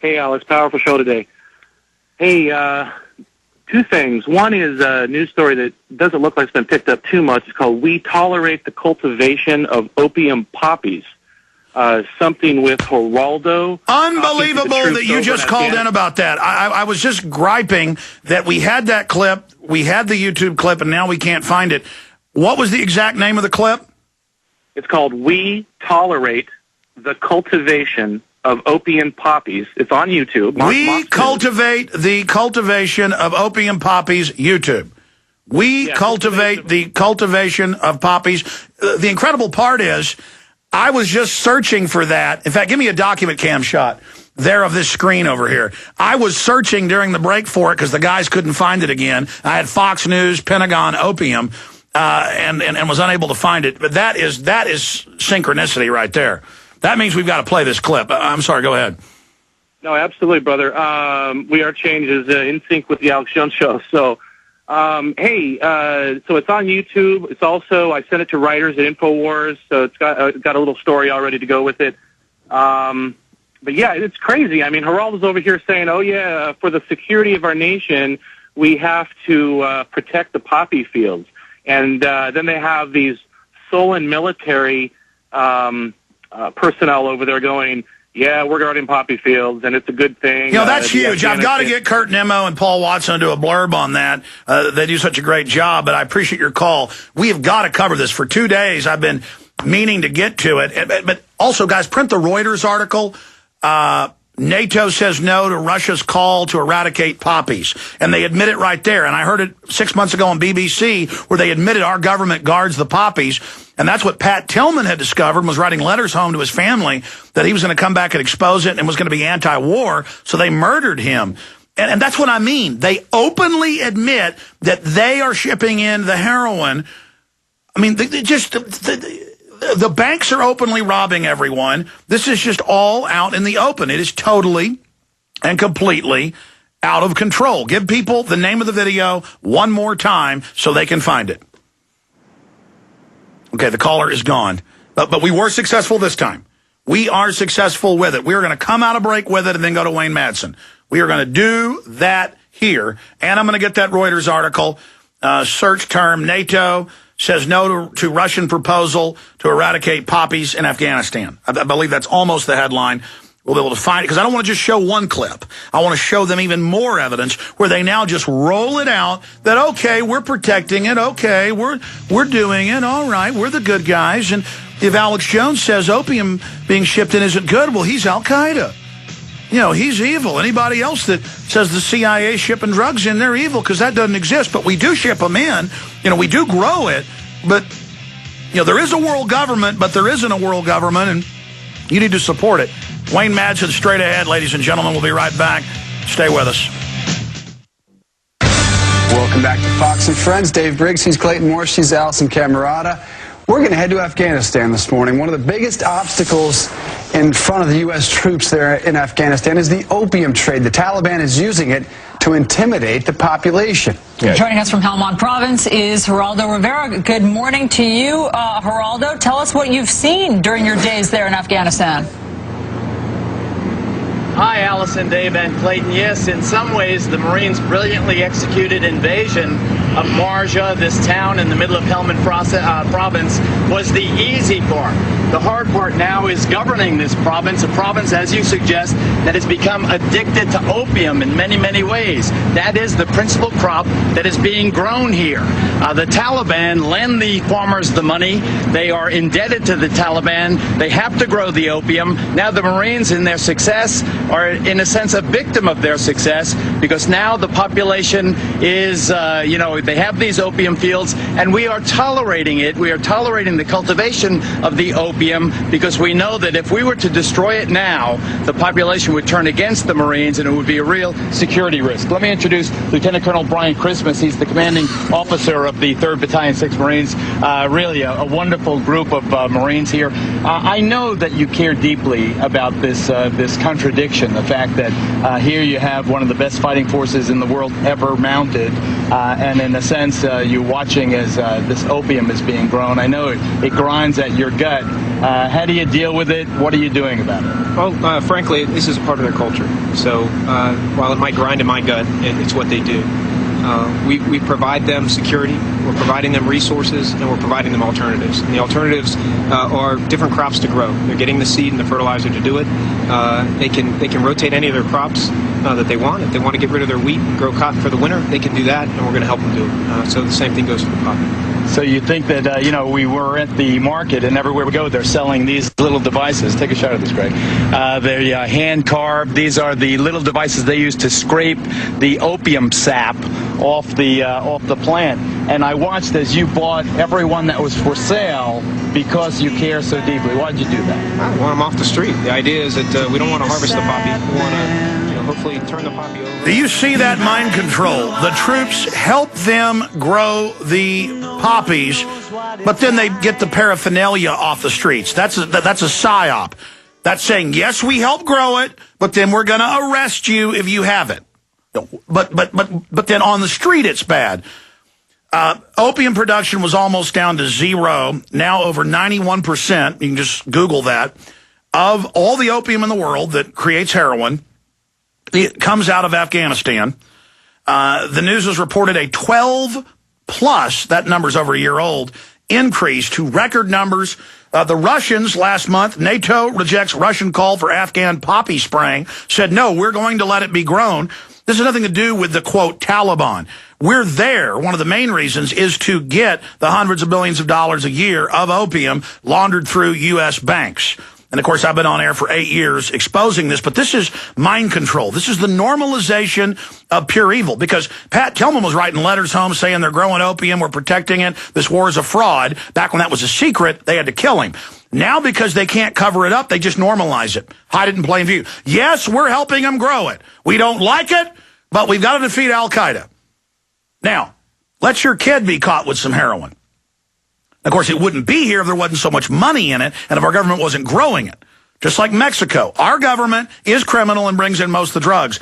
Hey, Alex, powerful show today. Hey, two things. One is a news story that doesn't look like it's been picked up too much. It's called "We Tolerate the Cultivation of Opium Poppies." Something with Geraldo. Unbelievable that you just called in about that. I was just griping that we had that clip, we had the YouTube clip, and now we can't find it. What was the exact name of the clip? It's called "We Tolerate the Cultivation of Opium Poppies." It's on YouTube. We cultivate the cultivation of opium poppies, YouTube. We cultivate the cultivation of poppies. The incredible part is, I was just searching for that. In fact, give me a document cam shot there of this screen over here. I was searching during the break for it because the guys couldn't find it again. I had Fox News, Pentagon, Opium, and was unable to find it. But that is synchronicity right there. That means we've got to play this clip. I'm sorry, go ahead. No, absolutely, brother. We Are Change is in sync with the Alex Jones Show. So, so it's on YouTube. It's also, I sent it to writers at InfoWars, so it's got a little story all ready to go with it. But yeah, it's crazy. I mean, Geraldo's over here saying, oh yeah, for the security of our nation, we have to protect the poppy fields. And then they have these sullen military personnel over there going, yeah, we're guarding poppy fields, and it's a good thing. You know, that's huge. I've got to get Kurt Nimmo and Paul Watson to do a blurb on that. They do such a great job, but I appreciate your call. We have got to cover this. For 2 days, I've been meaning to get to it. But also, guys, print the Reuters article. NATO says no to Russia's call to eradicate poppies. And they admit it right there. And I heard it 6 months ago on BBC where they admitted our government guards the poppies. And that's what Pat Tillman had discovered and was writing letters home to his family that he was going to come back and expose it and was going to be anti-war. So they murdered him. And that's what I mean. They openly admit that they are shipping in the heroin. I mean, the banks are openly robbing everyone. This is just all out in the open. It is totally and completely out of control. Give people the name of the video one more time so they can find it. Okay, the caller is gone. But we were successful this time. We are successful with it. We are going to come out of break with it and then go to Wayne Madsen. We are going to do that here. And I'm going to get that Reuters article, search term, NATO says no to Russian proposal to eradicate poppies in Afghanistan. I believe that's almost the headline. We'll be able to find it, because I don't want to just show one clip. I want to show them even more evidence where they now just roll it out that, okay, we're protecting it, okay, we're doing it, all right, we're the good guys. And if Alex Jones says opium being shipped in isn't good, well, he's Al-Qaeda. You know, he's evil. Anybody else that says the CIA shipping drugs in, they're evil, because that doesn't exist. But we do ship them in. You know, we do grow it. But, you know, there is a world government, but there isn't a world government, and you need to support it. Wayne Madsen straight ahead, ladies and gentlemen. We'll be right back. Stay with us. Welcome back to Fox and Friends. Dave Briggs, he's Clayton Morse, she's Allison Camerata. We're going to head to Afghanistan this morning. One of the biggest obstacles in front of the U.S. troops there in Afghanistan is the opium trade. The Taliban is using it to intimidate the population. Yeah. Joining us from Helmand Province is Geraldo Rivera. Good morning to you, Geraldo. Tell us what you've seen during your days there in Afghanistan. Hi, Allison, Dave, and Clayton. Yes, in some ways, the Marines' brilliantly executed invasion of Marja, this town in the middle of Helmand Province, was the easy part. The hard part now is governing this province, a province, as you suggest, that has become addicted to opium in many, many ways. That is the principal crop that is being grown here. The Taliban lend the farmers the money. They are indebted to the Taliban. They have to grow the opium. Now the Marines, in their success, are in a sense a victim of their success, because now the population is, they have these opium fields, and we are tolerating it. We are tolerating the cultivation of the opium because we know that if we were to destroy it now, the population would turn against the Marines, and it would be a real security risk. Let me introduce Lieutenant Colonel Brian Christmas. He's the commanding officer of the 3rd Battalion, 6th Marines. Really a wonderful group of Marines here. I know that you care deeply about this contradiction, the fact that here you have one of the best fighting forces in the world ever mounted, and in a sense you're watching as this opium is being grown. I know it grinds at your gut. How do you deal with it? What are you doing about it? Well, frankly, this is a part of their culture. So while it might grind in my gut, it's what they do. We provide them security, we're providing them resources, and we're providing them alternatives. And the alternatives are different crops to grow. They're getting the seed and the fertilizer to do it. They can rotate any of their crops that they want. If they want to get rid of their wheat and grow cotton for the winter, they can do that, and we're going to help them do it. So the same thing goes for the poppy. So you think that, we were at the market, and everywhere we go, they're selling these little devices. Take a shot of this, Greg. They're hand-carved. These are the little devices they use to scrape the opium sap off the plant. And I watched as you bought every one that was for sale because you care so deeply. Why did you do that? I want them off the street. The idea is that we don't want to harvest the poppy. We want to hopefully turn the poppy over. Do you see that mind control? The troops help them grow the poppies, but then they get the paraphernalia off the streets. That's a psyop. That's saying, yes, we help grow it, but then we're going to arrest you if you have it. But then on the street, it's bad. Opium production was almost down to zero. Now over 91%, you can just Google that, of all the opium in the world that creates heroin, it comes out of Afghanistan. The news has reported a 12+, that number's over a year old, increase to record numbers. The Russians last month, NATO rejects Russian call for Afghan poppy spraying, said, no, we're going to let it be grown. This has nothing to do with the, quote, Taliban. We're there. One of the main reasons is to get the hundreds of billions of dollars a year of opium laundered through U.S. banks. And, of course, I've been on air for 8 years exposing this, but this is mind control. This is the normalization of pure evil, because Pat Tillman was writing letters home saying they're growing opium, we're protecting it, this war is a fraud. Back when that was a secret, they had to kill him. Now, because they can't cover it up, they just normalize it, hide it in plain view. Yes, we're helping them grow it. We don't like it, but we've got to defeat Al-Qaeda. Now, let your kid be caught with some heroin. Of course, it wouldn't be here if there wasn't so much money in it and if our government wasn't growing it. Just like Mexico, our government is criminal and brings in most of the drugs.